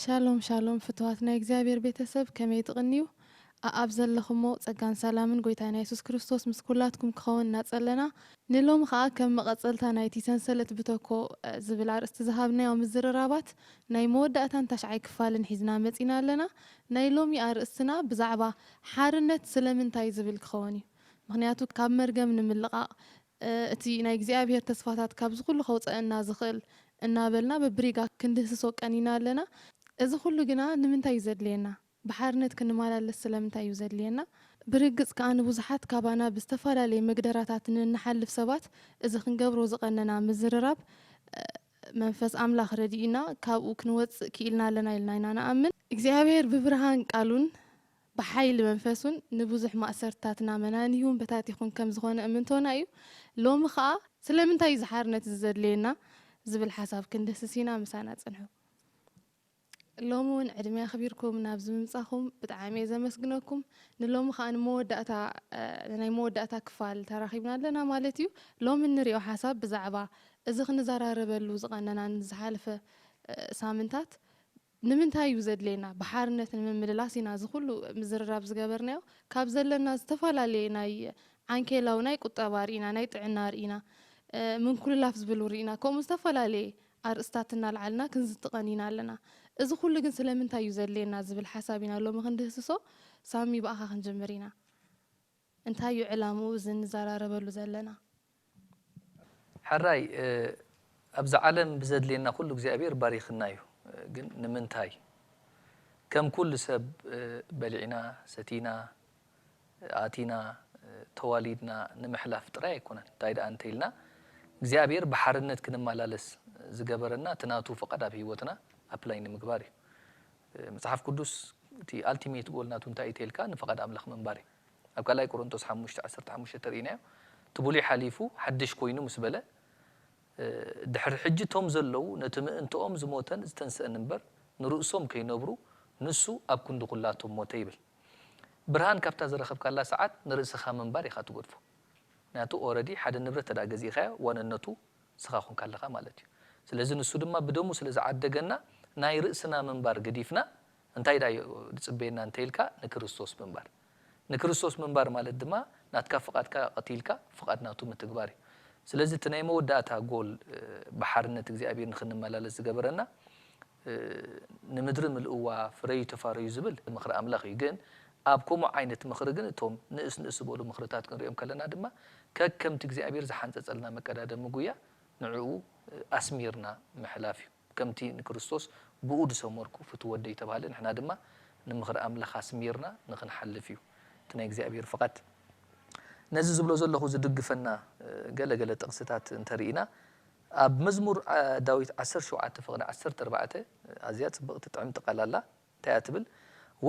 شالوم شالوم فتواتنا እግዚአብሔር ቤተሰብ ከመይ ትቕንዩ ኣብ ዘለኹሞ ጸጋን ሰላምን ጎይታና ኢየሱስ ክርስቶስ ምስ ኩላትኩም ክኸውን እናጸለና ንሎም ከዓ ከም መቐጸልታ ናይቲ ሰንሰለት ብተኮ ዝብል ኣርእስቲ ዝሃብናዮ ምዝርራባት ናይ መወዳእታን ታሽዓይ ክፋልን ሒዝና መጺና ኣለና ናይ ሎሚ ኣርእስትና ብዛዕባ ሓርነት ስለምንታይ ዝብል ክኸውን እዩ ምኽንያቱ ካብ መርገም ንምልቓቕ እቲ ናይ እግዚኣብሔር ተስፋታት ካብ ዝኹሉ ከውፅአና ዝኽእል እናበልና በብሪጋ ክንድህስሶ ቀኒና ኣለና እዚ ኩሉ ግና ንምንታይ ዘድልየና بحارنت كنمالالس ስለምንታይ እዩ ዘድልየና ብርግጽ ከዓ ንብዙሓት ካባና ብዝተፈላለየ መግደራታትን እንሓልፍ ሰባት እዚ ክንገብሮ ዝቐነና ምዝርራብ መንፈስ ኣምላኽ ረዲኢና ካብኡ ክንወፅእ ክኢልና ኣለና ኢልና ኢና ንኣምን እግዚኣብሔር ብብርሃን ቃሉን ብሓይሊ መንፈሱን ንብዙሕ ማእሰርታትና መናንዩን በታቲኹን ከም ዝኾነ እምንቶና እዩ ሎሚ ከዓ ስለምንታይ ዝሓርነት ዘድልየና ዝብል ሓሳብ ክንድህስሲና ምሳና ጽንሑ لومون عدمي خبيركم نابز ممصاخم بتعامي زمسكنكم نلوم خان موداتا ناي موداتا كفال تراخيبنا لنا مالتيو لوم نريو حساب بزعبا اذا خنزراربلو زقننا نزحالفه سامنتات نمنتاي يوزد لينا بحارነት ንምምልላሲና ዝኹሉ ምዝርራብ ዝገበርናዮ ካብ ዘለና ዝተፋላለየ ናይ አንኬላው ናይ ቁጠባ ሪና ናይ ጥዕና ሪና ምን ኩልላፍ ዝብሉ ሪና ከምኡ ዝተፋላለየ ኣርእስታትና ልዓልና ክንዝጥቀኒና ኣለና እዚ ኩሉ ግን ስለምንታይ እዩ ዘድልየና ዝብል ሓሳቢና ሎሚ ክንድህስሶ ሳሚ በኣኻ ክንጅምር ኢና እንታይ እዩ ዕላምኡ እዚ ንዘራረበሉ ዘለና حراي أبز عالم بزدلينا كل እግዚአብሔር ባሪኽና እዩ ግን ንምንታይ ከም ኩل ሰብ በሊዕና ሰቲና ኣቲና ተዋሊድና ንምሕላፍ ጥራይ ኣይኮነን እንታይ ደኣ እንተኢልና እግዚአብሔር በሓርነት ክንመላለስ ዝገበረና ትናቱ ፈቃድ ኣብ ህይወትና ኣፕላይ ንምግባር እዩ መጽሓፍ ቅዱስ እቲ ኣልቲሜት ጎል ናቱ እንታይ ኢልካ ንፈቃድ ኣምላኽ መንባር እዩ ኣብ ካልኣይ ቆሮንቶስ 5:15 ተሪእናዮ ትቡሊ ሓሊፉ ሓድሽ ኮይኑ ምስ በለ ድሕሪ ሕጂ ቶም ዘለው ነቲ ምእንትኦም ዝሞተን ዝተንስአን እምበር ንርእሶም ከይነብሩ ንሱ ኣብ ክንዲ ኩላቶም ሞተ ይብል ብርሃን ካብታ ዝረኸብካላ ሰዓት ንርእስኻ መንባር ኢኻ ትጎድፎ ናቱ ኦሬዲ ሓደ ንብረት ተዳገዚኻ ወነነቱ ስኻኹን ካለኻ ማለት እዩ ስለዚ ንሱ ድማ ብደሙ ስለዝዓደገና ናይ ርእስና መንባር ገዲፍና እንታይ ዳ ጽበየና እንተይልካ ንክርስቶስ መንባር ንክርስቶስ መንባር ማለት ድማ ናትካ ፍቃድካ ቀቲልካ ፍቃድናቱ ምትግባር እዩ ስለዚ እቲ ናይ መወዳእታ ጎል በሓርነት እግዚአብሔር ንኽንመላለስ ዝገበረና ንምድሪ ምልእዋ ፍረዩ ተፋረዩ ዝብል ምኽሪ ኣምላኽ እዩ ግን ኣብ ከምኡ ዓይነት ምኽሪ ግን እቶም ንእስ በሉ ምኽርታት ክንሪኦም ከለና ድማ ከከምቲ እግዚአብሔር ዝሓንፀፀልና መቀዳደም ጉያ ንዕኡ ኣስሚርና ምሕላፍ እዩ ከምቲ ንክርስቶስ ብኡ ድሰመርኩ ፍትወደይ ተባሃለ ንሕና ድማ ንምኽሪ ኣምላኽ ኣስሚርና ንኽንሓልፍ እዩ እቲ ናይ እግዚአብሔር ፍቃድ ነዚ ዝብሎ ዘለኹ ዝድግፈና ገለገለ ጥቕስታት እንተሪኢና ኣብ መዝሙር ዳዊት 17:14 ኣዝያ ጽብቕቲ ጥዕምቲ ቃላላ እንታይ ትብል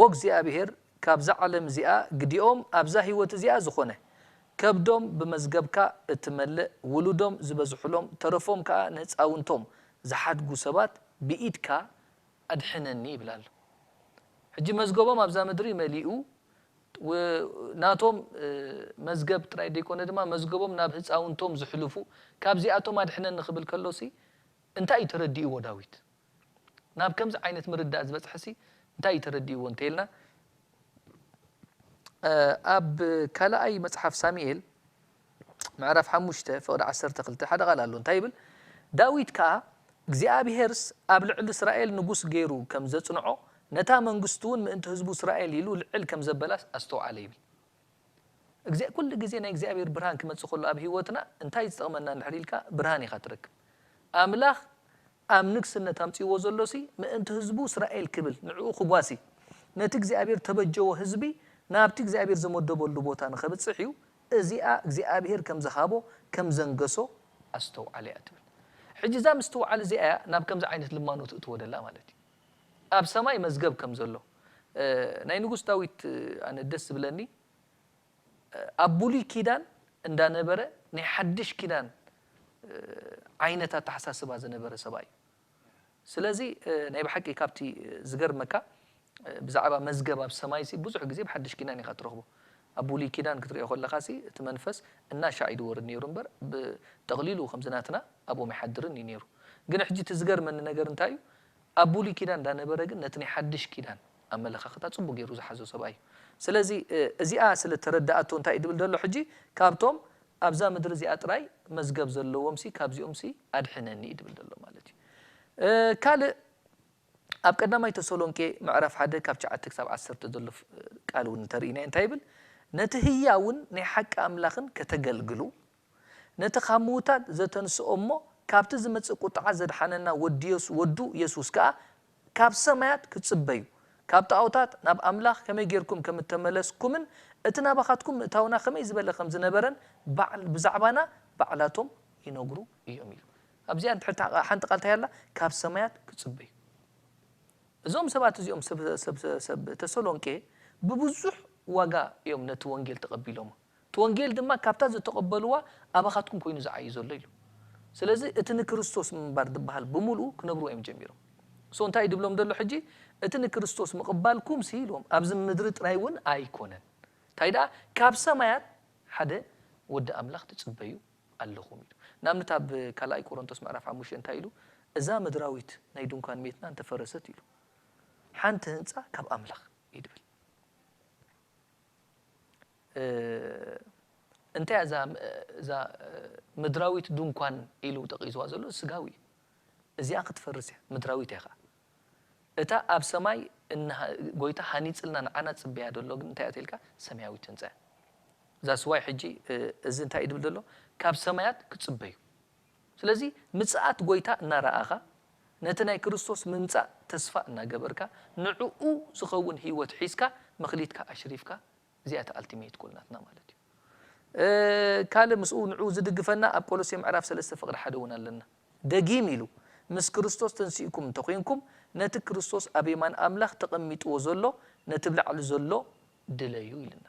ወእግዚአብሔር ካብዛ ዓለም እዚኣ ግዲኦም ኣብዛ ህይወት እዚኣ ዝኾነ ከብዶም ብመዝገብካ እትመልእ ውሉዶም ዝበዝሕሎም ተረፎም ከዓ ንህፃውንቶም ዝሓድጉ ሰባት ብኢድካ ኣድሕነኒ ይብላል ሕጂ መዝገቦም ኣብዛ ምድሪ መሊኡ ናቶም መዝገብ ጥራይ ደይኮነ ድማ መዝገቦም ናብ ህፃውንቶም ዝሕልፉ ካብዚኣቶም ኣድሕነኒ ክብል ከሎሲ እንታይ ተረዲእዎ ዳዊት ናብ ከምዚ ዓይነት ምርዳእ ዝበፅሕሲ እንታይ ተረዲእዎ እንተይልና ኣብ ካልኣይ መጽሓፍ ሳሙኤል ምዕራፍ 5:12 ሓደ ቃል ኣሎ እንታይ ይብል ዳዊት ከዓ እግዚአብሔርስ ኣብ ልዕሊ እስራኤል ንጉስ ገይሩ ከም ዘጽንዖ ነታ መንግስቱን ምእንቲ ህዝቡ እስራኤል ኢሉ ልዕል ከም ዘበላስ ኣስተውዓለ ይብል ኩሉ ግዜ ናይ እግዚአብሔር ብርሃን ክመጽእ ከሎ ኣብ ህይወትና እንታይ ዝጠቕመና ንሕሪልካ ብርሃን ኢኻ ትረክብ ኣምላኽ ኣብ ንግስነት ኣምጽይዎ ዘሎሲ ምእንቲ ህዝቡ እስራኤል ክብል ንዕኡ ክጓሲ ነቲ እግዚአብሔር ተበጀዎ ህዝቢ ናብቲ እግዚአብሔር ዘመደበሉ ቦታ ንኸብጽሕ እዩ እዚኣ እግዚአብሔር ከም ዝሃቦ ከም ዘንገሶ ኣስተውዓለ ትብል ሕጂ ዛ ምስተውዓለ እዚኣ ናብ ከምዚ ዓይነት ልማኖት እትወደላ ማለት እዩ ኣብ ሰማይ መዝገብ ከም ዘሎ ናይ ንጉስ ዳዊት ኣነ ደስ ብለኒ ኣብ ብሉይ ኪዳን እንዳነበረ ናይ ሓድሽ ኪዳን ዓይነታት ተሓሳስባ ዝነበረ ሰብኣይ ስለዚ ናይ ብሓቂ ካብቲ ዝገርመካ ብዛዕባ መዝገብ ኣብ ሰማይ ሲ ብዙሕ ግዜ ብሓድሽ ኪዳን ኢኻ ትረኽቦ ኣብ ብሉይ ኪዳን ክትሪኦ ከለኻሲ እቲ መንፈስ እናሻዒ ይወርድ ነይሩ እምበር ብተቕሊሉ ከም ዝናትና ኣብኦም ይሓድርን እዩ ነይሩ ግን ሕጂ ትዝገርመኒ ነገር እንታይ እዩ ኣብ ብሉይ ኪዳን እንዳነበረ ግን ነቲ ናይ ሓድሽ ኪዳን ኣመለኻኽታ ጽቡቕ ገይሩ ዝሓዞ ሰብኣይ እዩ ስለዚ እዚኣ ስለ ተረዳእቶ እንታይ ድብል ዘሎ ሕጂ ካብቶም ኣብዛ ምድሪ እዚኣ ጥራይ መዝገብ ዘለዎም ካብዚኦም ኣድሕነኒ ድብል ዘሎ ማለት እዩ ካልእ ኣብ ቀዳማይ ተሰሎንቄ ምዕራፍ 1 ካብ 9 ክሳብ 10 ዘሎ ቃል እውን ተርእይና እንታይ ይብል ነቲ ህያውን ናይ ሓቂ ኣምላኽን ከተገልግሉ ነቲ ካብ ምውታት ዘተንስኦ እሞ ካብቲ ዝመጽእ ቁጥዓ ዘድሓነና ወዱ ኢየሱስ ከዓ ካብ ሰማያት ክጽበዩ ካብ ጣዖታት ናብ ኣምላኽ ከመይ ጌርኩም ከም እተመለስኩምን እቲ ናባኻትኩም እታውና ከመይ ዝበለ ከም ዝነበረን ብዛዕባና ባዕላቶም ይነግሩ እዮም ኢሉ ኣብዚኣ ሓንቲ ቃል እንታይ ኣላ ካብ ሰማያት ክጽበዩ እዞም ሰባት እዚኦም ሰብ ተሰሎንቄ ብብዙሕ ዋጋ እዮም ነቲ ወንጌል ተቐቢሎም እቲ ወንጌል ድማ ካብታ ዝተቐበልዋ ኣባኻትኩም ኮይኑ ዝዓይ ዘሎ ኢሉ ስለዚ እቲ ንክርስቶስ ምንባር ዝበሃል ብምሉእ ክነብሩ እዮም ጀሚሮም እንታይ ድብሎም ደሎ ሕጂ እቲ ንክርስቶስ ምቕባልኩም ኢሎም ኣብዚ ምድሪ ጥራይ እውን ኣይኮነን እንታይ ዳ ካብ ሰማያት ሓደ ወዲ ኣምላኽ ትጽበዩ ኣለኹም ኢሉ ንኣብነት ኣብ ካልኣይ ቆሮንቶስ ምዕራፍ 5 እንታይ ኢሉ እዛ ምድራዊት ናይ ድንኳን ቤትና እንተፈረሰት ኢሉ ሓንቲ ህንፃ ካብ ኣምላኽ ይድብል እንታይ እዛ ምድራዊት ድንኳን ኢሉ ጠቂስዋ ዘሎ ስጋዊ እዚኣ ክትፈርስ እያ ምድራዊት እያ እታ ኣብ ሰማይ ጎይታ ሃኒፅልና ንዓና ጽበያ ደሎ ግን እንታይ ኣትልካ ሰማያዊት ህንፃ እዛ ስዋይ ሕጂ እዚ እንታይ ይድብል ደሎ ካብ ሰማያት ክጽበዩ ስለዚ ምጽኣት ጎይታ እናረኣኻ ነቲ ናይ ክርስቶስ ምምጻእ ተስፋ እናገበርካ ንዕኡ ዝኸውን ህይወት ሒዝካ መኽሊትካ ኣሽሪፍካ እዚኣታ ኣልቲሜት ኮልናትና ማለት እዩ ካልእ ምስኡ ንዕኡ ዝድግፈና ኣብ ቆሎሴ ምዕራፍ 3 ፍቅዲ 1 እውን ኣለና ደጊም ኢሉ ምስ ክርስቶስ ተንሲእኩም እንተኮይንኩም ነቲ ክርስቶስ ኣብ የማን ኣምላኽ ተቐሚጥዎ ዘሎ ነቲ ብላዕሊ ዘሎ ድለዩ ኢልና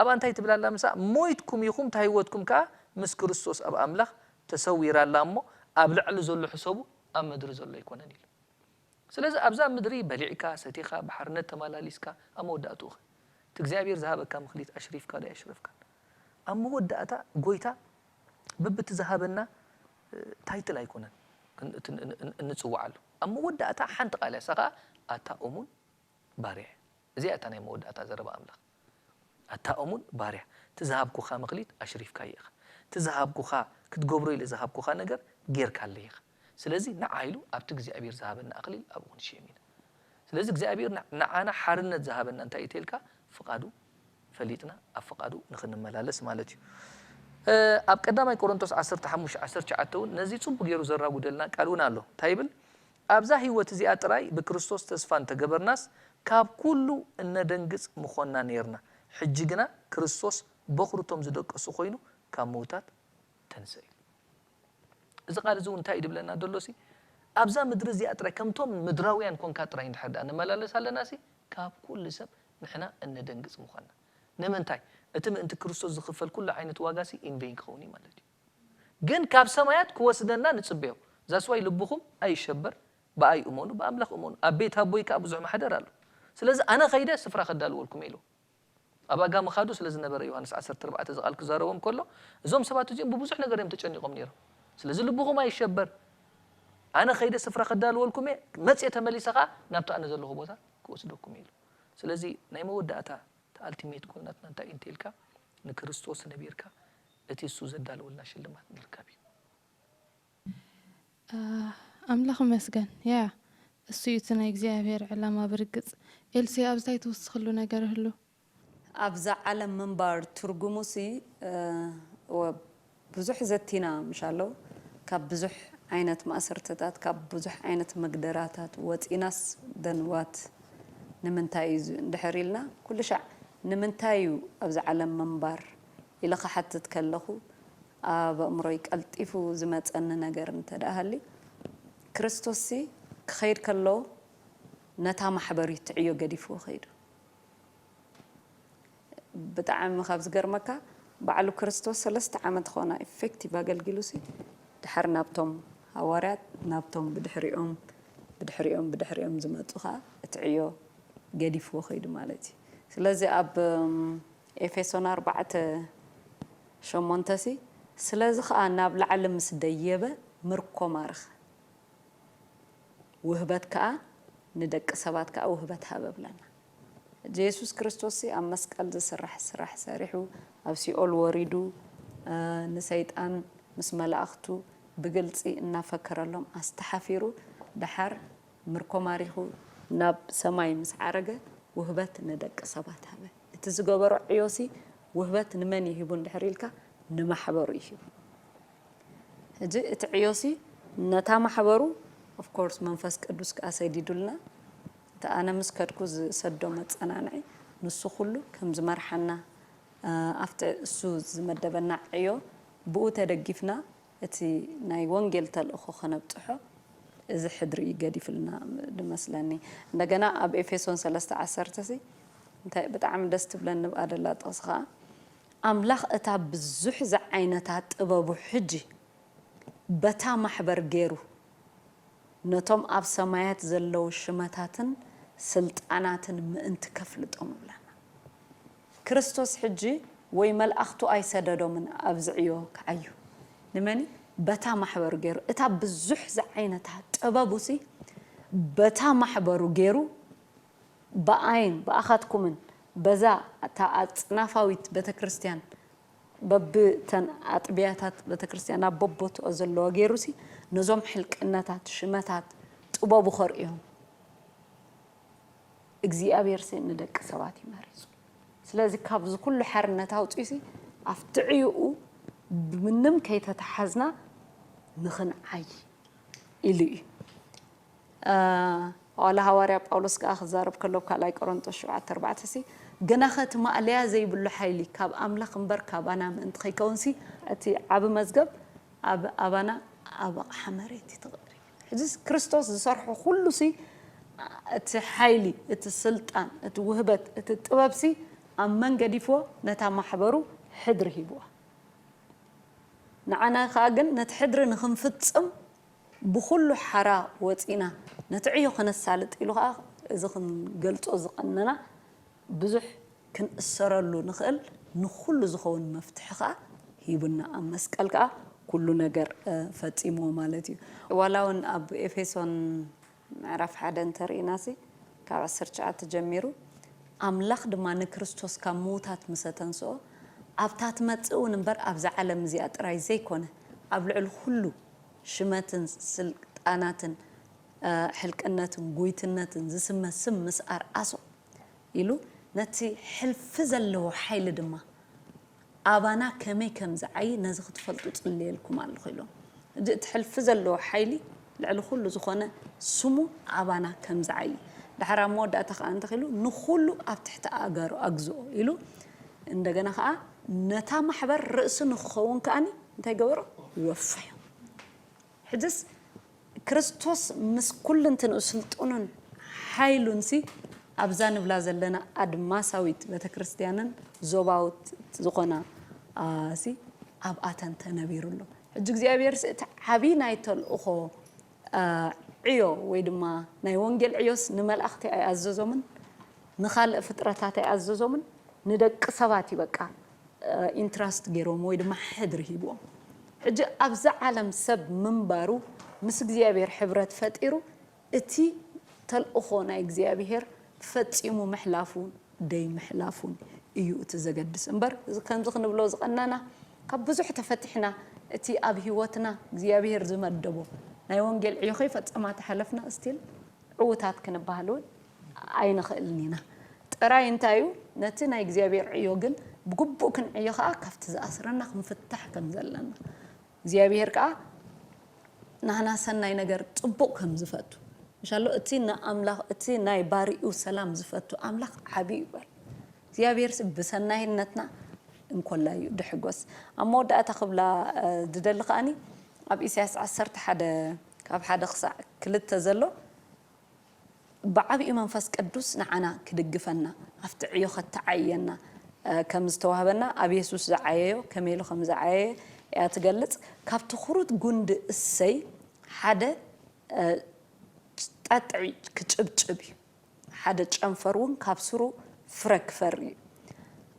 ኣብ እንታይ ትብላላ ምሳ ሞይትኩም ኢኹም ታህይወትኩም ከዓ ምስ ክርስቶስ ኣብ ኣምላኽ ተሰዊራላ እሞ ኣብ ልዕሊ ዘሎ ሕሰቡ ኣብ ምድሪ ዘሎ ይኮነን ኢሉ ስለዚ ኣብዛ ምድሪ በሊዕካ ሰቲኻ ባሕርነት ተመላሊስካ ኣብ መወዳእቱ እቲ እግዚአብሔር ዝሃበካ ምኽሊት ኣሽሪፍካ ዳ ያሽርፍካ ኣብ መወዳእታ ጎይታ ብብቲ ዝሃበና ታይትል ኣይኮነን እንጽዋዓሉ ኣብ መወዳእታ ሓንቲ ቃል ያሰኻ ኣታኦሙን ባርያ እዚኣታ ናይ መወዳእታ ዘረባ ኣምላኽ ኣታኦሙን ባርያ ትዝሃብኩኻ ምኽሊት ኣሽሪፍካ ኢኻ ትዝሃብኩኻ ክትገብሮ ኢለ ዝሃብኩኻ ነገር ጌርካ ኣለይኻ ስለዚ ንዓይሉ ኣብቲ እግዚአብሔር ዝሃበና ኣኽሊል ኣብኡ ንሽየሚና ስለዚ እግዚአብሔር ንዓና ሓርነት ዝሃበና እንታይ እትልካ ፍቃዱ ፈሊጥና ኣብ ፍቃዱ ንኽንመላለስ ማለት እዩ ኣብ ቀዳማይ ቆሮንቶስ 15:19 ነዚ ጽቡቕ ገይሩ ዘራጉደልና ቃል እውን ኣሎ እንታይ ይብል ኣብዛ ህይወት እዚኣ ጥራይ ብክርስቶስ ተስፋ እንተገበርናስ ካብ ኩሉ እነደንግጽ ምኾንና ነርና ሕጂ ግና ክርስቶስ በኽሩቶም ዝደቀሱ ኮይኑ ካብ ምውታት ተንሰዩ እዚ ቃል እዚ እንታይ ይድብለና ደሎሲ ኣብዛ ምድሪ እዚኣ ጥራይ ከምቶም ምድራውያን ኮንካ ጥራይ እንድሕር እንመላለስ ኣለና ካብ ኩሉ ሰብ ንሕና እነደንግጽ ምኾንና ንምንታይ እቲ ምእንቲ ክርስቶስ ዝኽፈል ኩሉ ዓይነት ዋጋሲ ኢንቬን ክኸውን ማለት እዩ ግን ካብ ሰማያት ክወስደና ንጽበዮ ዛስዋይ ልብኹም ኣይሸበር በኣይ እመኑ በኣምላኽ እመኑ ኣብ ቤት ኣቦይ ከዓ ብዙሕ ማሕደር ኣሎ ስለዚ ኣነ ኸይደ ስፍራ ከዳልወልኩም ኢሉ ኣብ ኣጋ መኻዱ ስለዚ ነበረ ዮሐንስ 14 ዝቃል ክዛረቦም ከሎ እዞም ሰባት እዚኦም ብብዙሕ ነገር እዮም ተጨኒቆም ነይሮም ስለዚ ልብኹም ኣይሸበር ኣነ ኸይደ ስፍራ ከዳልወልኩም መጽየ ተመሊሰኻ ናብቲ ኣነ ዘለኹ ቦታ ክወስደኩም ኢሉ ስለዚ ናይ መወዳእታ ኣልቲሜት ኮልናትና እንታይ እንተልካ ንክርስቶስ ነቢርካ እቲ እሱ ዘዳልወልና ሽልማት ንርከብ እዩ ኣምላኽ መስገን ያ እሱ እዩ እቲ ናይ እግዚኣብሔር ዕላማ ብርግጽ ኤልሲ ኣብዝታይ ትውስኽሉ ነገር ህሉ ኣብዛ ዓለም ምንባር ትርጉሙሲ ብዙሕ ዘቲና ምሻሎ ካብ ብዙሕ ዓይነት ማእሰርትታት ካብ ብዙሕ ዓይነት መግደራታት ወፂናስ ደንዋት ንምንታይ እዩ እንድሕር ኢልና ኩሉ ሻዕ ንምንታይ እዩ ኣብዛ ዓለም ምንባር ኢለ ክሓትት ከለኹ ኣብ ኣእምሮይ ቀልጢፉ ዝመፀኒ ነገር እንተደኣሃሊ ክርስቶስ ክኸይድ ከሎ ነታ ማሕበሪ ትዕዮ ገዲፍዎ ኸይዱ ብጣዕሚ ካብ ዝገርመካ ባዕሉ ክርስቶስ 3 ዓመት ኾና ኢፌክቲቭ ኣገልጊሉሲ ድሕር ናብቶም ሃዋርያት ናብቶም ብድሕሪኦም ዝመፁ ከዓ እትዕዮ ገዲፍዎ ኸይዱ ማለት እዩ ስለዚ ኣብ ኤፌሶን 4:8 ስለዚ ከዓ ናብ ላዕሊ ምስ ደየበ ምርኮ ማርኽ وهبت كأ ندق سبات كأ وهبت هبب لنا جيسوس كريستوسي أم مسكال سرح سارحو أو سيول وريدو نسيت أن مسمال أختو بقلتي إن فكر لهم استحفيرو دحر مركو ماريخو ناب سماي مسعرقة وهبت ندق سبات هبه تزقبر عيوسي وهبت نمن يهبون دحريلك نما حبرو يهب هجي تعيوسي نتا ما حبرو of course منفس قدوس كاسيدي دولنا تا انا مسكدكو سدو مصنانعي نسو كله كم زمرحنا افت سو زمدبنا عيو بو تدغفنا اتي ناي وانجيل تلخو خنبطحو እዚ ሕድሪ ይገዲፍልና ድመስለኒ እንደገና ኣብ ኤፌሶን 3:10 ሲ እንታይ በጣም ደስ ትብለን ንባደላ ጥቅስኻ ኣምላኽ እታ ብዙሕ ዝዓይነታት ጥበቡ ሕጂ በታ ማሕበር ገይሩ ነቶም ኣብ ሰማያት ዘለው ሽመታትን ስልጣናትን ምእንቲ ከፍልጦም ብለና ክርስቶስ ሕጂ ወይ መልእኽቱ ኣይሰደዶምን ኣብ ዝዕዮ ከዓዩ ንመኒ በታ ማሕበር ገይሩ እታ ብዙሕ ዝዓይነታት ጥበቡሲ በታ ማሕበሩ ገይሩ በአይን በአኻትኩምን በዛ ታ አጽናፋዊት ቤተክርስቲያን በብተን አጥቢያታት ቤተክርስቲያን አቦቦት ዘለው ገይሩሲ ነዞም ሕልቅነታት ሽመታት ጥበቡ ኸርኢዮም እግዚአብሔር ሰ ንደቅ ሰባት ይመርጹ ስለዚህ ካብዝ ኩሉ ሓርነት አውጪሲ አፍትዕዩ ምንም ከይተተሐዝና ንኽን ዓይ ኢሉ ወላ ሐዋርያ ጳውሎስ ጋር خزارب ከለው ካላይ ቆሮንቶስ 7:4 ሲ ገናኸት ማዕልያ ዘይብሉ ኃይሊ ካብ አምላኽ እንበር ካባና ምንት ኸይከውንሲ እቲ ዓብ መዝገብ አባና አብ ሐመሬት ይትغሪ ሕጂ ክርስቶስ ዝሰርሑ ሁሉ ሲ እቲ ኃይሊ እቲ ስልጣን እቲ ውህበት እቲ ጥበብሲ ኣብ መንገዲፎ ነታ ማሕበሩ ሕድር ሂብዋ نعنا خاجن نتحدر نخنفتصم بكل حرا وطينا نتعيو خنسالت إلوها إذا خن قلتو زقننا بزح كن أسرلو نخل نخل زخون مفتحها هيبنا أمسكالكا كل نجر فتيمو مالتي ولو إن أب إفيسون معرف حدا تريناسي كعسر شعات تجميرو أملاخ دمان كريستوس كموتات مستنسو أبتات متسون نبر أبز عالم زيات راي زي كونه أبلع الخلو شماتن سلطاناتن حلقناتن قويتناتن زسمة سم مسار أسو يلو نتي حلف زلو حيل دما أبانا كمي كم زعي نزخت فلتو تصلي لكم على الخيلو جئت حلف زلو حيلي لعلو خلو زخونه سمو أبانا كم زعي لحرام مود أتخ أنت خيلو نخلو أبتحت أجارو أجزو يلو عندنا خا نتا محبر رأس نخون كأني انت جورو وفي حدث كريستوس مس كل انتن أسلطونن حيلون سي أبزان بلازل لنا أدماساويت بتكريستيانن زوباوت زقنا سي أبعتن تنبيرلو الجزء أبيرس حبي نايتل أخو عيو ويدما ناي وانجيل عيوس نمال أختي أعززومن نخال فترات أعززومن ندق سباتي بقى انترست جيروم ويدما حدر هيبوم حجة أبزع عالم سب منبارو مس እግዚአብሔር ሕብረት ፈጢሩ እቲ ተልእኾና እግዚአብሔር ፈጺሙ መሕላፉን ደይ መሕላፉን እዩ እቲ ዘገድስ እምበር ከምዚ ክንብሎ ዝቀናና ካብ ብዙሕ ተፈትሕና እቲ ኣብ ህይወትና እግዚአብሔር ዝመደቦ ናይ ወንጌል ዕዮ ከይፈጸማ ተሐለፍና እስቲል ዕውታት ክንባህሉን ኣይንኽእልኒና ጥራይ እንታዩ ነቲ ናይ እግዚአብሔር ዕዮ ግን ብግቡእ ክንዕዮ ከዓ ካብቲ ዝኣስረና ክንፍታሕ ከም ዘለና እግዚአብሔር ከዓ نحنا سناي نجار طبق هم زفتو إن شاء الله أتينا أملاك أتينا يبارئو سلام زفتو أملاك حبيب زيابير بسناي نتنا إن كل يدحجوس أمور ده أتقبل ددلقاني أب إساس عصرت حدا كاب حدا خصع كل التزلو بعض إمام فسك الدوس نعنا كدقفنا أفتعيو خدتعينا كم استوهبنا أبي يسوس زعيو كميلو خمس زعيو أتقلت كاب تخرج جند السي حدا تطعي كتشبي حدا تشنفرون كاب سرو فرك فري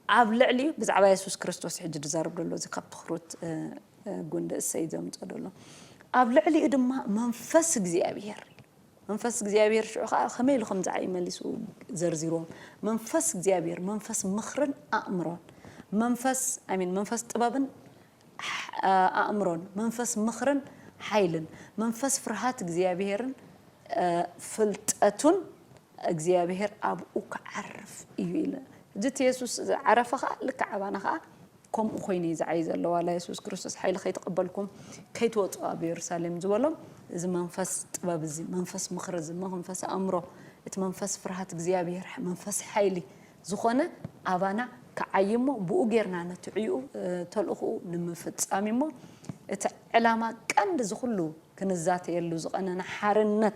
عبلعلي بزعبا يسوس كريستوس حجد زارب له زي كاب تخرج جند السي زي ما تقولوا عبلعلي إدم منفس እግዚአብሔር منفس እግዚአብሔር شو خمي لكم زعي مليسو زرزيروم منفس እግዚአብሔር منفس مخرن أأمرون منفس منفس طبابن أأمرون منفس مخرن حيلن منفس فرحات እግዚአብሔርን فلتأتون እግዚአብሔር أبوك عرف إيوه جت يسوع عرفها لك عبانها كم أخويني زعيز الله ولا يسوع كريستوس حيل خيط قبلكم كي توطأ بيرسالم زولم إذا منفس طباب زي منفس مخرز منفس أمره منفس فرحات እግዚአብሔር منفس حيلي زخنة أبانا كعيمه بوجرنا نتعيو تلقوا نمفت أميمه علامة كان زخلو كنزات يلو زقنا حرنت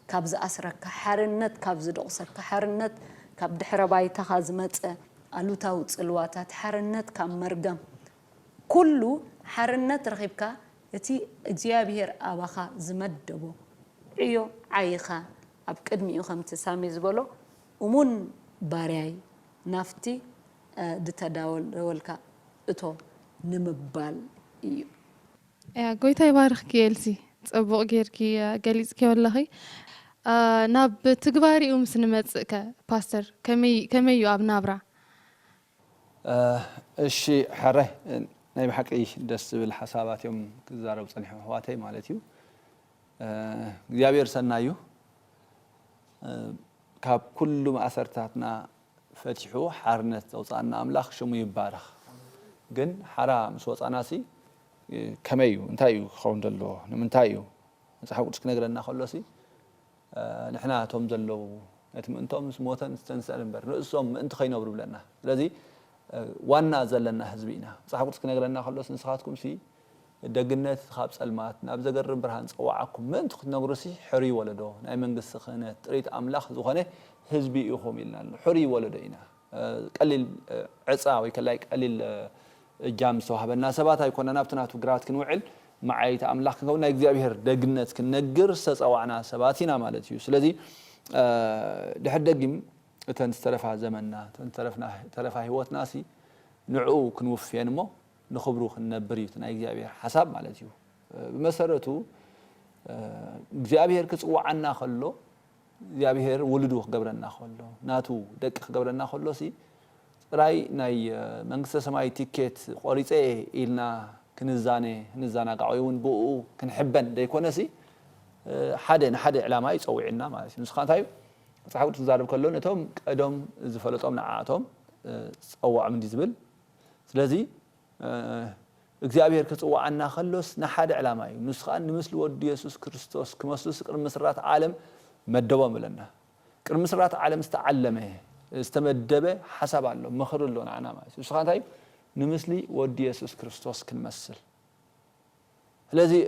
كابز أسرك حرنت كابز دقسك حرنت كاب دحر بايتا خازمت ألو تاوت الواتات حرنت كام مرقم كله حرنت رغبك يتي እግዚአብሔር أباخا زمدبو عيو عايخا أبقدمي يخم تسامي زبولو ومون بارياي نافتي دتداول رولكا اتو نمبال إيو قويتا يبارخ كيلسي تصبق جيركي قليزكي والله ناب تقباري سنمتك باستر كمي يو نابرا الشيء حره نايب حقي دس بالحسابات يوم كزارب صنيح هواتي مالتيو እግዚአብሔር ሰናዩ ካብ ኩሉ ማእሰርታትና ፈቲሑ ሓርነት ዘውፃና አምላኽ ሽሙ ይባረኽ ግን ሓራ ምስ ወፃናሲ ከመይ እዩ እንታይ እዩ ክኸውን ዘሎ ንምንታይ እዩ መጽሓፍ ቅዱስ ክነግረና ከሎሲ ንሕና እቶም ዘለው እቲ ምእንቶም ምስ ሞተን ዝተንስአን እምበር ንእሶም ምእንቲ ከይነብሩ ብለና ስለዚ ዋና ዘለና ህዝቢ ኢና መጽሓፍ ቅዱስ ክነግረና ከሎሲ ንስኻትኩም ሲ ደግነት ካብ ጸልማት ናብ ዘገርም ብርሃን ጸዋዓኩም ምእንቲ ክትነግሩሲ ሕሪ ወለዶ ናይ መንግስቲ ክህነት ጥሪት አምላኽ ዝኾነ ህዝቢ ኢኹም ኢልና ሕሪ ወለዶ ኢና ቀሊል ዕፃ ወይ ከላይ ቀሊል ጃም ሰዋህበና ሰባት ኣይኮነና ናብትናቱ ግራት ክንውዕል ማዓይት አምላኽ ክንከውን ናይ እግዚአብሔር ደግነት ክንነግር ዝተጸዋዕና ሰባት ኢና ማለት እዩ ስለዚ ድሕር ደጊም እተን ዝተረፋ ዘመንና እተን ተረፋ ህይወትናሲ ንዑ ክንውፍየን እሞ ንኽብሩ ክንነብር እዩ ናይ እግዚአብሔር ሓሳብ ማለት እዩ ብመሰረቱ እግዚአብሔር ክጽዋዓና ከሎ እግዚአብሔር ውልዱ ክገብረና ከሎ ናቱ ደቂ ክገብረና ከሎሲ ጥራይ ናይ መንግስተ ሰማይ ቲኬት ቆሪጼ ኢልና ክንዛና ጋውን ብኡ ክንሕበን ደይኮነሲ ሓደ ዕላማ ይጸውዕና ማለት እዩ ንስኻ እንታይ መጽሓፍ ቅዱስ ዝዛረብ ከሎ ነቶም ቀደም ዝፈለጦም ንዓቶም ጸዋዕ ምን ዝብል ስለዚ እግዚአብሔር ክጽዋዓና ከሎስ ንሓደ ዕላማ እዩ ንስኻ ንምስሊ ወዲ ኢየሱስ ክርስቶስ ክመስሉ ቅድሚ ምስራት ዓለም መደቦም ብለና ቅድሚ ምስራት ዓለም ዝተዓለመ استمدب حسب الله مخر له نعنا ما سبحان الله نمثلي ودي يسوع كريستوس كنمثل الذي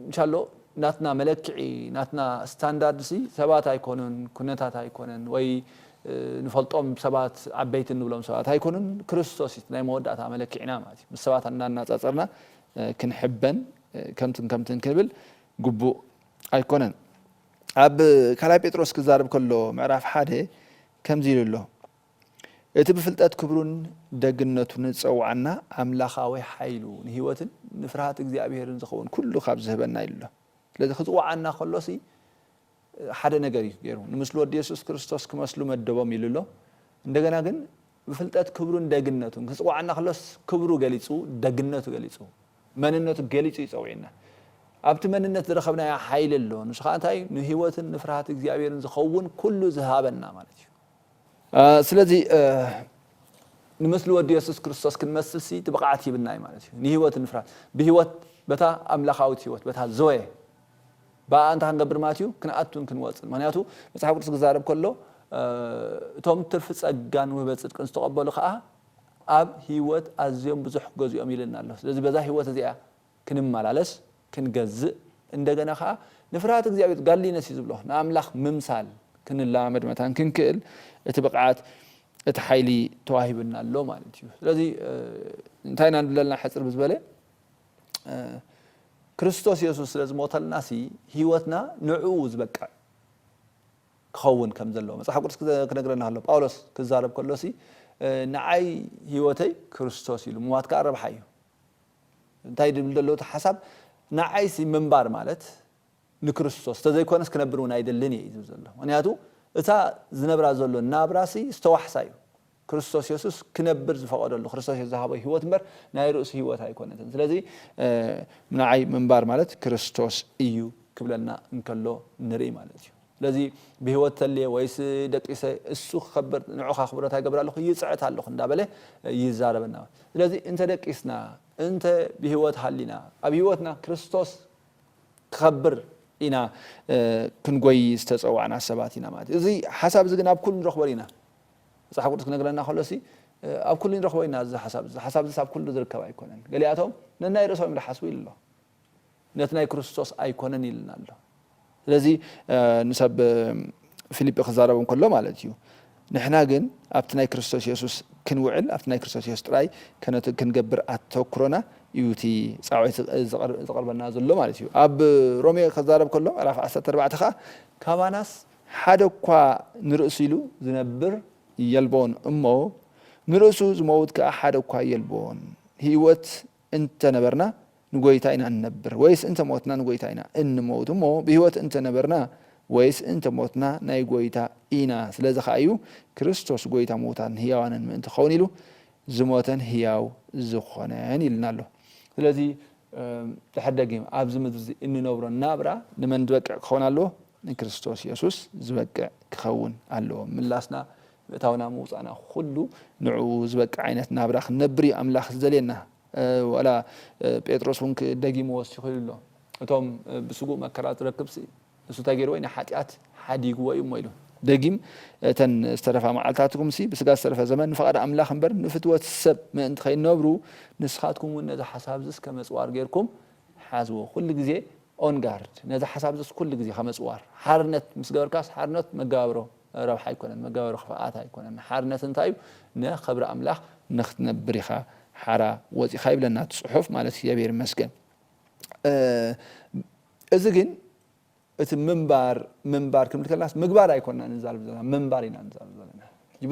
إن شاء الله ناتنا ملكعي ناتنا ستاندرد سي سبات هيكونن كنتات هيكونن وي نفلطهم سبات عبيت نبلهم سبات هيكونن كريستوس ناي مودات ملكعنا ما سبات أننا نتصرنا كنحبن كمتن كنبل جبو هيكونن أب كلاي بيتروس كزارب كله معرف حاده كم زيل الله يتبفلتات كبرون دقنتون تصوعنا أملاخاوي حيلون هيوتن نفرهات እግዚአብሔርን ዝኸውን كله خاب زهبنا إله لذا خصوعنا خلصي حدا نجاري غيرهم نمسلو ودي ኢየሱስ ክርስቶስ كمسلو مدبم ይልሎ እንደገና ግን በፍልጠት ክብሩን ደግነቱን ከጽዋዕና خلص ክብሩ ገሊጹ ደግነቱ ገሊጹ መንነቱ ገሊጹ ይጸውዕና ኣብቲ መንነት ዝረኸብና ኃይል ኣሎ ንስኻንታይ ንህይወትን ንፍርሃት እግዚአብሔርን ዝኸውን ኩሉ ዝሃበና ማለት እዩ ስለዚህ ንመስሉ ወዲ ኢየሱስ ክርስቶስ ክንመስል ሲ ተበቃዓት ይብናይ ማለት እዩ ንህይወትን ፍርሃት በህይወት በታ አምላኻዊት ህይወት በታ ዘወ ባንታ አንገብር ማቲዩ ክንአቱን ክንወጽን ማንያቱ መጽሐፍ ቅዱስ ግዛረብ ከሎ ቶም ትርፍ ጸጋን ወበጽድቅን ዝተቀበሉ ኸአ ኣብ ህይወት ኣዝዮም ብዙሕ ገዝኦም ይልናል ስለዚህ በዛ ህይወት እዚኣ ክንማላለስ ክንገዝእ እንደገና ኸአ ንፍርሃት እግዚአብሔር ጋሊነስ ይዝብሎ ንአምላኽ ምምሳል ክንላመድ መታን ክንክእል እቲ ብቕዓት እቲ ኃይሊ ተዋሂብና ኣሎ ማለት እዩ ስለዚህ እንታይና እንደለና ሕጽር ብዝበለ ክርስቶስ ኢየሱስ ስለዝሞተልና ሲ ህይወትና ንዑ ዝበቃ ክኸውን ከም ዘሎ መጽሓፍ ቅዱስ ክነግረና ኣሎ ጳውሎስ ክዛረብ ከሎሲ ንዓይ ህይወተይ ክርስቶስ ኢሉ ሞት ካረብሓ እዩ እንታይ ድብል ዘሎ እቲ ሓሳብ ንዓይ ሲ ምንባር ማለት ንክርስቶስ ተዘይኮነስ ክነብርውን ኣይደልን እዩ ዘሎ ምክንያቱ እታ ዝነብራ ዘሎ ናብራሲ ዝተዋሕሳዩ ክርስቶስ ኢየሱስ ክነብር ዝፈቀደሉ ክርስቶስ ዝሃበ ህይወት እምበር ናይ ርእሱ ህይወት ኣይኮነትን ስለዚ ምንዓይ ምንባር ማለት ክርስቶስ እዩ ክብለና እንከሎ ንርኢ ማለት እዩ ስለዚ ብህይወት ተልየ ወይስ ደቂሰ እሱ ክኸብር ንዑኻ ክብረት ኣይገብር ኣለኹ ይፅዕት ኣለኹ እንዳበለ ይዛረበና ስለዚ እንተ ደቂስና እንተ ብህይወት ሃሊና ኣብ ህይወትና ክርስቶስ ክኸብር ኢና ክንጎይ ዝተፀዋዕና ሰባት ኢና ማለት እዚ ሓሳብ እዚ ግን ኣብ ኩሉ ንረኽቦ ኢና መጽሓፍ ቅዱስ ክነግረና ከሎሲ ኣብ ኩሉ ንረኽቦ ኢና እዚ ሓሳብ እዚ ኣብ ኩሉ ዝርከብ ኣይኮነን ገሊኣቶም ነናይ ርእሶም ዝሓስቡ ኢሉ ኣሎ ነቲ ናይ ክርስቶስ ኣይኮነን ኢልና ኣሎ ስለዚ ንሰብ ፊልጵ ክዛረቦም ከሎ ማለት እዩ ንሕና ግን ኣብቲ ናይ ክርስቶስ ኢየሱስ ክንውዕል ኣብቲ ናይ ክርስቶስ ኢየሱስ ጥራይ ክንገብር ኣተኩሮና እዩቲ ፃውዒት ዝቐርበና ዘሎ ማለት እዩ ኣብ ሮሜ ክዛረብ ከሎ ምዕራፍ 14 ከዓ ካባናስ ሓደ እኳ ንርእሱ ኢሉ ዝነብር የልቦን እሞ ንርእሱ ዝመውት ከዓ ሓደ እኳ የልቦን ህይወት እንተነበርና ንጎይታ ኢና እንነብር ወይስ እንተ ሞትና ንጎይታ ኢና እንሞት እሞ ብህይወት እንተነበርና ወይስ እንተ ሞትና ናይ ጎይታ ኢና ስለዚ ከዓ እዩ ክርስቶስ ጎይታ ሞታን ህያዋንን ምእንቲ ክኸውን ኢሉ ዝሞተን ህያው ዝኾነን ኢልና ኣሎ ስለዚ ተሐደጊም ኣብዚ ምድሪ እንነብሮ ናብራ ንመን ዝበቅዕ ክኸውን ኣለዎ ንክርስቶስ ኢየሱስ ዝበቅዕ ክኸውን ኣለዎ ምላስና እታውና ምውፃእና ኩሉ ንዑ ዝበቅዕ ዓይነት ናብራ ክንነብር እዩ ኣምላኽ ዝደልየና ወላ ጴጥሮስ እውን ደጊሞ ወሲኹ ኢሉ ኣሎ እቶም ብስጉእ መከራ ዝረክብሲ እሱ እንታይ ገይርዎ ናይ ሓጢኣት ሓዲግዎ እዩ እሞ ኢሉ ደጊም እተን ዝተረፋ መዓልታትኩም ሲ ብስጋ ዝተረፈ ዘመን ንፈቃድ ኣምላኽ እምበር ንፍትወት ሰብ ምእንቲ ከይነብሩ ንስኻትኩም እውን ነዚ ሓሳብ ዝስ ከመፅዋር ጌርኩም ሓዝዎ ኩሉ ግዜ ኦን ጋርድ ነዚ ሓሳብ ዝስ ኩሉ ግዜ ከመፅዋር ሓርነት ምስ ገበርካስ ሓርነት መጋባብሮ ረብሓ ኣይኮነን መጋባብሮ ክፍኣት ኣይኮነን ሓርነት እንታይ እዩ ንኸብሪ ኣምላኽ ንኽትነብር ኢኻ ሓራ ወፂኻ ይብለና ትፅሑፍ ማለት እግዚአብሔር ይመስገን እዚ ግን እቲ ምንባር ክንብል ከለናስ ምግባር ኣይኮንና ንዛረብ ዘለና ምንባር ኢና ንዛረብ ዘለና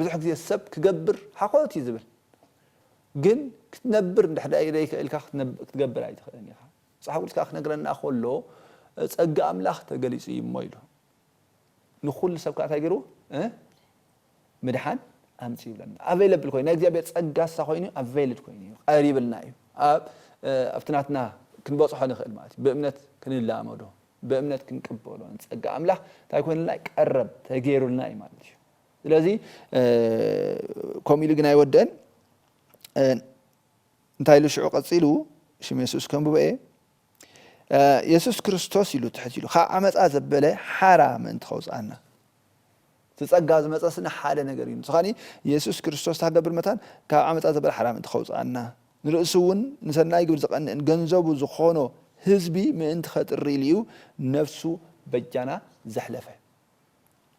ብዙሕ ግዜ ሰብ ክገብር ሓኮት እዩ ዝብል ግን ክትነብር እንድሕር ኢልካ ክትገብር ኣይትኽእልን ኢኻ መፅሓፍ ቅዱስ ከዓ ክነግረና ከሎ ፀጋ ኣምላኽ ተገሊፁ እዩ እሞ ኢሉ ንኩሉ ሰብ ከዓ እንታይ ገይሩ ምድሓን ኣምፂ ይብለና ኣቬይለብል ኮይኑ ናይ እግዚኣብሔር ፀጋ ሳ ኮይኑ ኣቬይልድ ኮይኑ እዩ ቀሪብልና እዩ ኣብቲ ናትና ክንበፅሖ ንኽእል ማለት እዩ ብእምነት ክንላመዶ በእምነት ክንቅበሎ ፀጋ ኣምላኽ እንታይ ኮይኑልና ቀረብ ተገይሩልና እዩ ማለት እዩ ስለዚ ከምኡ ኢሉ ግን ኣይወደአን እንታይ ኢሉ ሽዑ ቀፂሉ ሽም የሱስ ከምብበ የሱስ ክርስቶስ ኢሉ ትሕት ኢሉ ካብ ዓመፃ ዘበለ ሓራ ምእንቲ ከውፅኣና ፀጋ ዝመፀስና ሓደ ነገር እዩ ንስኻኒ የሱስ ክርስቶስ ታገብር መታን ካብ ዓመፃ ዘበለ ሓራ ምእንቲ ከውፅኣና ንርእሱ እውን ንሰናይ ግብሪ ዝቐንዕን ገንዘቡ ዝኾኖ ህዝቢ ምእንቲ ከጥሪ ኢሉ ነፍሱ በጃና ዘሕለፈ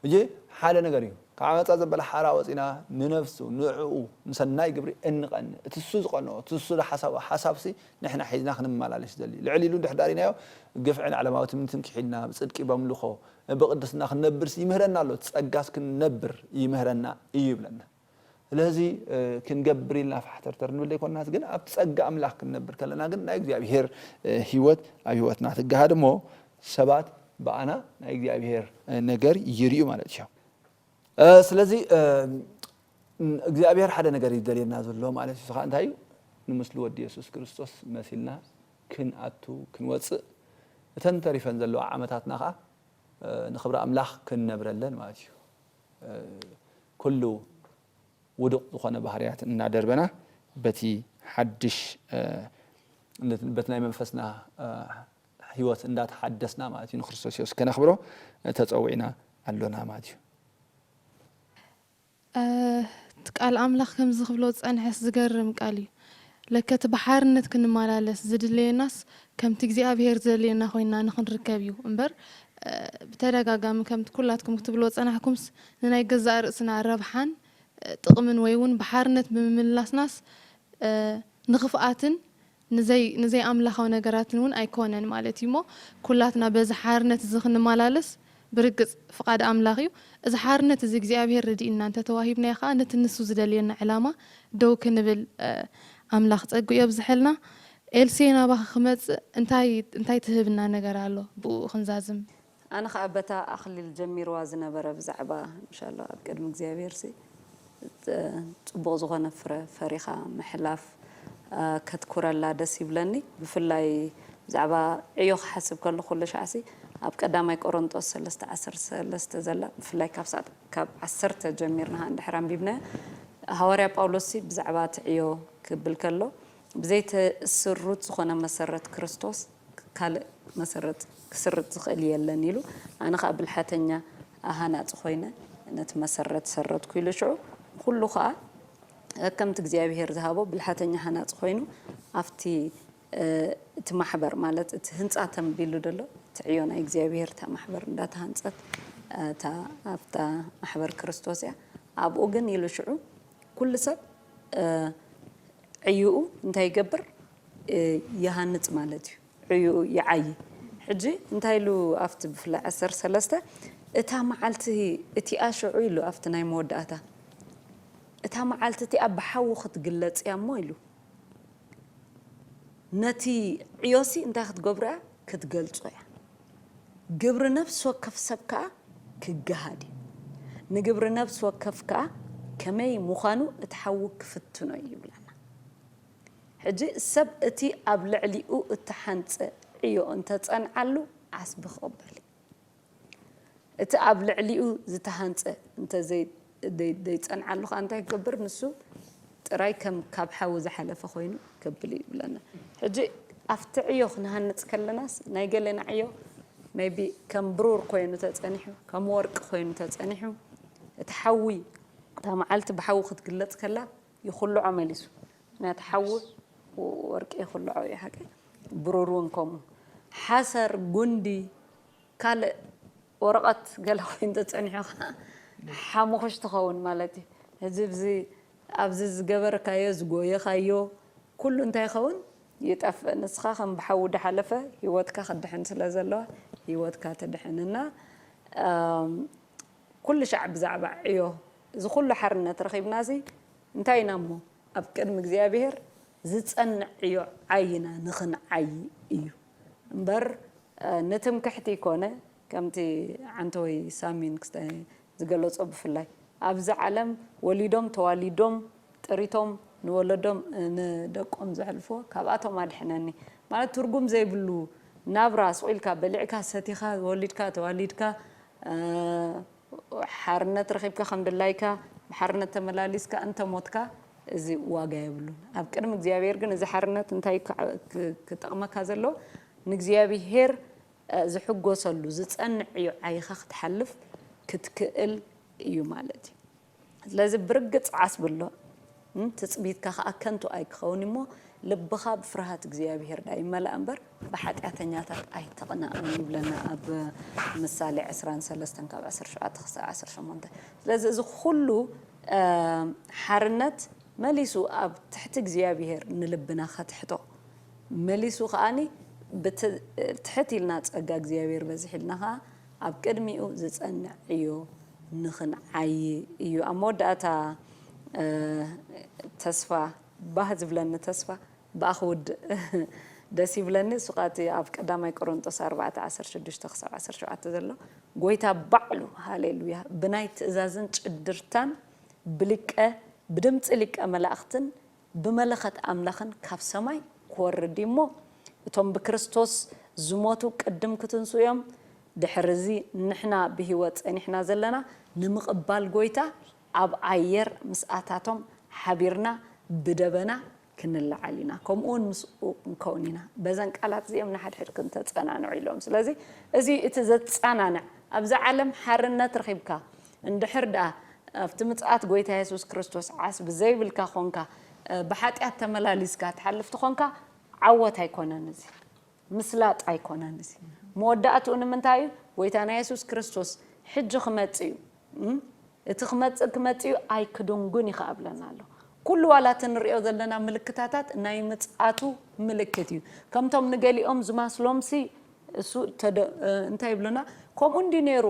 እጂ ሓደ ነገር እዩ ካብ ዓመፃ ዘበለ ሓራ ወፂና ንነፍሱ ንዕኡ ንሰናይ ግብሪ እንቐንዕ እቲ እሱ ዝቐንዖ እቲ እሱ ሓሳብሲ ንሕና ሒዝና ክንመላለስ ዘሊ ልዕሊ ኢሉ እንድሕዳሪናዮ ግፍዕን ዓለማዊ ትምኒትን ክሒድና ብፅድቂ በምልኾ ብቅድስና ክንነብርሲ ይምህረና ኣሎ ፀጋስ ክንነብር ይምህረና እዩ ይብለና ስለዚ ክንገብር ኢልና ፋሕተርተር ንብል ዘይኮንናስ ግን ኣብቲ ፀጋ ኣምላኽ ክንነብር ከለና ግን ናይ እግዚኣብሔር ህይወት ኣብ ህይወትና ትገሃድ እሞ ሰባት ብኣና ናይ እግዚኣብሔር ነገር ይርዩ ማለት እዩ ስለዚ እግዚኣብሔር ሓደ ነገር ይደልየና ዘሎ ማለት እዩ ከዓ እንታይ እዩ ንምስሊ ወዲ የሱስ ክርስቶስ መሲልና ክንኣቱ ክንወፅእ እተን ተሪፈን ዘለዋ ዓመታትና ከዓ ንኽብሪ ኣምላኽ ክንነብረለን ማለት እዩ ኩሉ ውድቕ ዝኾነ ባህርያት እናደርበና በቲ ሓድሽ በቲ ናይ መንፈስና ህይወት እንዳተሓደስና ማለት እዩ ንክርስቶስ ኢየሱስ ከነኽብሮ ተፀዊዕና ኣሎና ማለት እዩ ቃል ኣምላኽ ከምዚ ክብሎ ፀንሐስ ዝገርም ቃል እዩ ለከቲ ብሓርነት ክንመላለስ ዝድለየናስ ከምቲ እግዚኣብሔር ዘድልየና ኮይና ንክንርከብ እዩ እምበር ብተደጋጋሚ ከምቲ ኩላትኩም ክትብሎ ፀናሕኩምስ ንናይ ገዛእ ርእስና ረብሓን ጥቕምን ወይ እውን ብሓርነት ብምምላስናስ ንኽፍኣትን ንዘይ ኣምላኻዊ ነገራትን እውን ኣይኮነን ማለት እዩ ሞ ኩላትና በዚ ሓርነት እዚ ክንመላለስ برقص فقد أملاقيو إذا حارنت إذا እግዚአብሔር ردينا أنت تواهبنا يا خان نتنسو زدلينا علامة دو كنبل أملاق تقو يبزحلنا ኤልሴና ባህ خمس እንታይ ትህብና ነገር ኣሎ ብኡ ክንዛዝም أنا خابتا أخلي الجمير وازنا برا بزعبا إن شاء الله أبقدم እግዚአብሔር سي ጽቡቕ ዝኾነ ፈሪኻ ምሕላፍ ከትኩረላ ደስ ይብለኒ ብፍላይ ብዛዕባ ዕዮ ክሓስብ ከሎ ኩሉ ሻዕሲ ኣብ ቀዳማይ ቆሮንጦስ 3:13 ዘላ ብፍላይ ካብ 10 ጀሚርና እንድሕር ኣንቢብና ሃዋርያ ጳውሎስ ብዛዕባ ዕዮ ክብል ከሎ ብዘይተ ስሩት ዝኾነ መሰረት ክርስቶስ ካልእ መሰረት ክስርት ዝኽእል የለን ኢሉ ኣነ ከዓ ብልሓተኛ ኣሃናፅ ኮይነ ነቲ መሰረት ሰረትኩ ኢሉ ሽዑ ኩሉ ከዓ ከምቲ እግዚአብሔር ዝሃቦ ብልሓተኛ ሃናፅ ኮይኑ ኣፍቲ እቲ ማሕበር ማለት እቲ ህንፃ ተምቢሉ ደሎ ትዕዮ ናይ እግዚአብሔር ታ ማሕበር እንዳተሃንፀት ታ ኣፍታ ማሕበር ክርስቶስ ያ ኣብኡ ግን ኢሉ ሽዑ ኩሉ ሰብ ዕዩኡ እንታይ ይገብር ይሃንፅ ማለት እዩ ዕዩኡ ይዓይ ሕጂ እንታይ ኢሉ ኣፍቲ ብፍላይ 13 እታ መዓልቲ እቲ ኣሽዑ ኢሉ ኣፍቲ ናይ መወዳእታ እታ መዓልቲ እቲ ኣብ ሓው ክትግለጽ ያሞ ኢሉ ነቲ ዕዮሲ እንታይ ክትገብራ ክትገልጾ ያ ግብሪ ነፍስ ወከፍ ሰብካ ክገሃዲ ንግብሪ ነፍስ ወከፍካ ከመይ ምዃኑ እቲ ሓው ክፍትኖ ይብለና ሕጂ ሰብ እቲ ኣብ ልዕሊኡ እተሓንፀ ዕዮ እንተጸንዓሉ ዓስቢ ክቕበል እቲ ኣብ ልዕሊኡ ዝተሃንፀ እንተ ዘይጸንዓሉ ከዓ እንታይ ክገብር ንሱ ጥራይ ከም ካብ ሓዊ ዝሓለፈ ኮይኑ ክብል ይብለና ሕጂ ኣብቲ ዕዮ ክንሃንፅ ከለናስ ናይ ገለና ዕዮ ሜቢ ከም ብሩር ኮይኑ ተጸኒሑ ከም ወርቂ ኮይኑ ተጸኒሑ እቲ ሓዊ እታ መዓልቲ ብሓዊ ክትግለጽ ከላ ይኹልዖ መሊሱ ናቲ ሓዊ ወርቂ ይኹልዖ እዩ ሓቂ ብሩር እውን ከምኡ ሓሰር ጉንዲ ካልእ ወረቐት ገለ ኮይኑ ተጸኒሑ ሓሙኽሽ ትኸውን ማለት እዩ ሕዚ ብዚ ኣብዚ ዝገበርካዮ ዝጎየኻዮ ኩሉ እንታይ ይኸውን ይጠፍእ ንስኻ ከም ብሓዊ ዳሓለፈ ህይወትካ ክድሕን ስለ ዘለዋ ህይወትካ ትድሕንና ኩሉ ሻዕ ብዛዕባ ዕዮ እዚ ኩሉ ሓርነት ረኺብናዚ እንታይ ኢና እሞ ኣብ ቅድሚ እግዚኣብሔር ዝጸንዕ ዕዮ ዓይና ንኽንዓይ እዩ እምበር ንትምክሕቲ ይኮነ ከምቲ ዓንተወይ ሳሚን ክስታይ ዝገለጾ ብፍላይ ኣብዚ ዓለም ወሊዶም ተዋሊዶም ጥሪቶም ንወለዶም ንደቆም ዘሕልፎ ካብኣቶም ኣድሕነኒ ማለት ትርጉም ዘይብሉ ናብራ ስቑኢልካ በሊዕካ ሰቲኻ ወሊድካ ተዋሊድካ ሓርነት ረኺብካ ከም ድላይካ ብሓርነት ተመላሊስካ እንተ ሞትካ እዚ ዋጋ የብሉን ኣብ ቅድሚ እግዚኣብሔር ግን እዚ ሓርነት እንታይ ክጠቕመካ ዘሎ ንእግዚኣብሔር ዝሕጎሰሉ ዝጸንዕ እዩ ዓይኻ ክትሓልፍ ክትክእል እዩ ማለት እዩ ስለዚ ብርግጽ ዓስብሎ ትጽቢትካ ከዓ ከንቱ ኣይክኸውን እሞ ልብኻ ብፍርሃት እግዚኣብሔር ዳ ይመልእ እምበር ብሓጢኣተኛታት ኣይተቕናእን ይብለና ኣብ ምሳሌ 23 ካብ 17 ክሳብ 18 ስለዚ እዚ ኩሉ ሓርነት መሊሱ ኣብ ትሕቲ እግዚኣብሔር ንልብና ከትሕቶ መሊሱ ከዓኒ ብትሕት ኢልና ፀጋ እግዚኣብሔር በዚሕ ኢልና ከዓ ኣብ ቅድሚኡ ዝጸንዕ እዩ ንኽንዓይ እዩ ኣብ መወዳእታ ተስፋ ባህ ዝብለኒ ተስፋ ብኣኽውድ ደስ ይብለኒ ሱቓቲ ኣብ ቀዳማይ ቆሮንጦስ 4:16 ክሳብ 17 ዘሎ ጎይታ ባዕሉ ሃሌሉያ ብናይ ትእዛዝን ጭድርታን ብድምፂ ሊቀ መላእኽትን ብመለኸት ኣምላኽን ካብ ሰማይ ክወርድ እሞ እቶም ብክርስቶስ ዝሞቱ ቅድም ክትንሱ እዮም ድሕርዚ ንሕና ብሂወት ጸኒሕና ዘለና ንምቕባል ጎይታ ኣብ ኣየር ምስኣታቶም ሓቢርና ብደበና ክንለዓል ኢና ከምኡውን ምስኡ ንከውን ኢና በዘን ቃላት እዚኦም ንሓድሕድ ክንተጸናንዑ ኢሎም ስለዚ እዚ እቲ ዘጸናንዕ ኣብዚ ዓለም ሓርነት ረኺብካ እንድሕር ደኣ ኣብቲ ምጽኣት ጎይታ ኢየሱስ ክርስቶስ ዓስቢ ዘይብልካ ኾንካ ብሓጢኣት ተመላሊስካ ትሓልፍቲ ኾንካ ዓወት ኣይኮነን እዚ ምስላጥ ኣይኮነን እዚ መወዳእትኡ ንምንታይ እዩ ጎይታና ኢየሱስ ክርስቶስ ሕጂ ክመጽእ እዩ እቲ ክመጽእ እዩ ኣይክድንጉን ይኸኣብለና ኣሎ ኩሉ ዋላት ንሪኦ ዘለና ምልክታታት ናይ ምጽኣቱ ምልክት እዩ ከምቶም ንገሊኦም ዝማስሎምሲ እሱ እንታይ ይብሉና ከምኡ እንዲ ነይሩ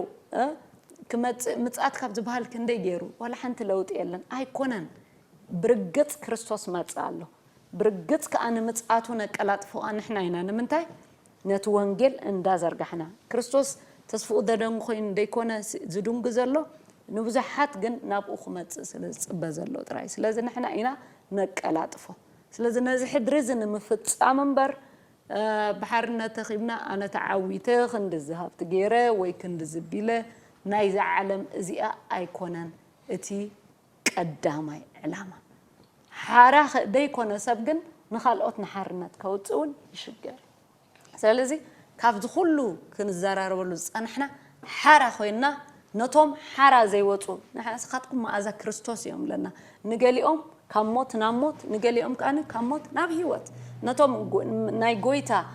ክመጽእ ምጽኣት ካብ ዝበሃል ክንደይ ገይሩ ዋላ ሓንቲ ለውጥ የለን ኣይኮነን ብርግጽ ክርስቶስ መጽእ ኣሎ برجت كأن متساتونا كلاتفو نحنا هنا نمنتاي نتوانجل اندازرجحنا كريستوس تسفو ددن خوين ديكونا زدون جزلو نبزحات جن نابو خمت سلز بزلو تراي سلز نحنا هنا نكلاتفو سلز نزح درزن مفت أمنبر بحرنا تخيبنا أنا تعويته خند الذهب تجيره ويكند الزبيلة نايز عالم زياء أيقونن اتي قدامي علامة حارة ديكونا سبقن نخلقت نحرنا تكوتون يشجر سلزي كاف دخلو كن الزرار ولوز أنا حارة خوينا نتوم حارة زي وطو نحن سخاتكم مع أذا كريستوس يوم لنا نقاليهم كموت ناموت نقاليهم كأنا كموت نبهيوت نتوم ناي جويتا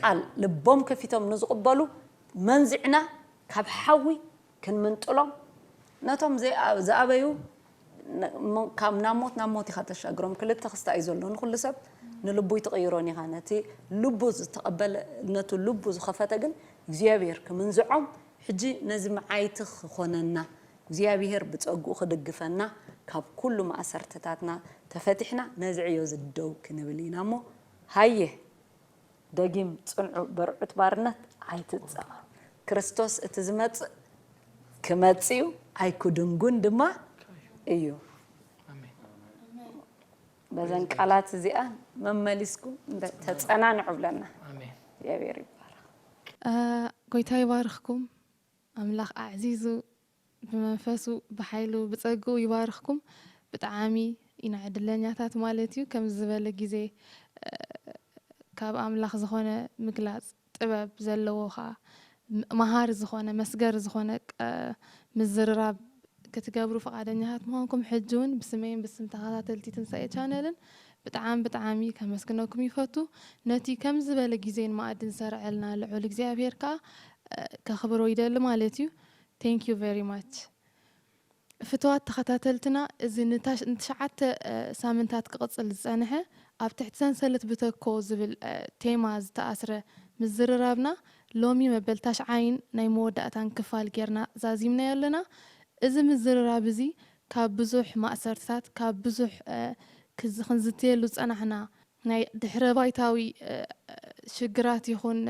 قال لبوم كفيتهم نزقبلو منزعنا كاب حوي كن منطلهم نتوم زي أبيو كام ناموت يخاتش أجرم كل تخصت أيزولون كل سب نلبو يتغيروني خانتي لبوز تقبل نتو لبوز خفتجن زيابير كمنزعهم حجي نزم عايتخ خوننا زيابير بتأجو خدقفنا كاب كل ما أسرتتاتنا تفتحنا نزعيو زدو كنبلينا مو هايه دقيم تصنعو برعت بارنت عايتتصمر كريستوس اتزمت كماتسيو عايكو دنقون دما ايو بزن قالات زيان مملسكم تتصنعنعو لنا امين يا بيري قويتا يبارخكم أملاخ عزيزو بمنفسو بحيلو بتصقو يبارخكم بتعامي ينعد لنياتات مالتيو كم زبالة جزي كاب أملاخ زخونة مقلاز طباب زلوخا مهار زخونة مسجر زخونة مزرراب كتقابرو فقادنيات مهونكم حجون بسمين بسم تغاثات التي تنسأي channelن بتعامي كم مسكنوكم يفتو نتي كم زبالة جزين ما أدن سرع لنا لعولك زي أبيركا كخبرو يدل مالتيو thank you very much فتوات تخطاتلتنا إذا نتشعت سامنتات قصة للزانحة أبتحت سنسلت بتكو زبل تيماز تأسره مزررابنا لومي مبلتاش عين نايمو دقتان كفال جيرنا زازيمنا يلنا إذا مزررابزي كابزوح مأسرتات كابزوح كزخنزتيلو زانحنا ناي دحر بايتاوي شجرات يخون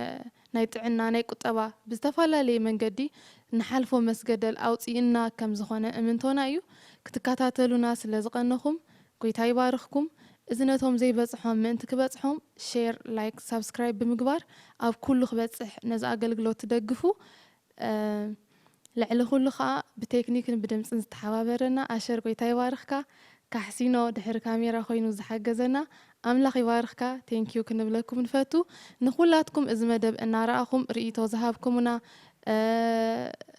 ناي تعنا ناي قطبا بستفالا لي من قدي نحلفو مسجدل أوصينا كم زخونة أمنتونا أيو كتكاتاتلو ناس اللي زقناهم قويتا يبارخكم إذنتهم زي بصحهم من تكبصحهم شير لايك سبسكرايب بمقبار أو كل خبصح نزا أقلقلو تدقفو لعل كل خا بتكنيك بدمس نستحبابرنا أشر قويتا يبارخكا كحسينو دحر كاميرا خوينو زحجزنا أملاخ يبارخكا تانكيو كنبلكم نفاتو نخولاتكم إذ مدب إن رأخم رئيتو زهابكمنا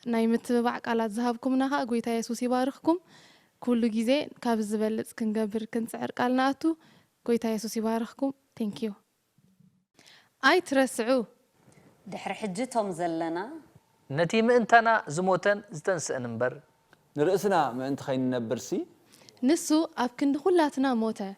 ناي متبع قالات زهابكمنا خا قويتا يسوس يبارخكم كل جزء كاب الزبالة كنجبر كنسعر قالناتو قويتا يسوس يبارخكم تانكيو أي ترسعو دحر حجتهم زلنا نتي مئنتنا زموتن زتنسأ نمبر نرأسنا ما أنت خاين نبرسي نسو أبكن خلاتنا موتا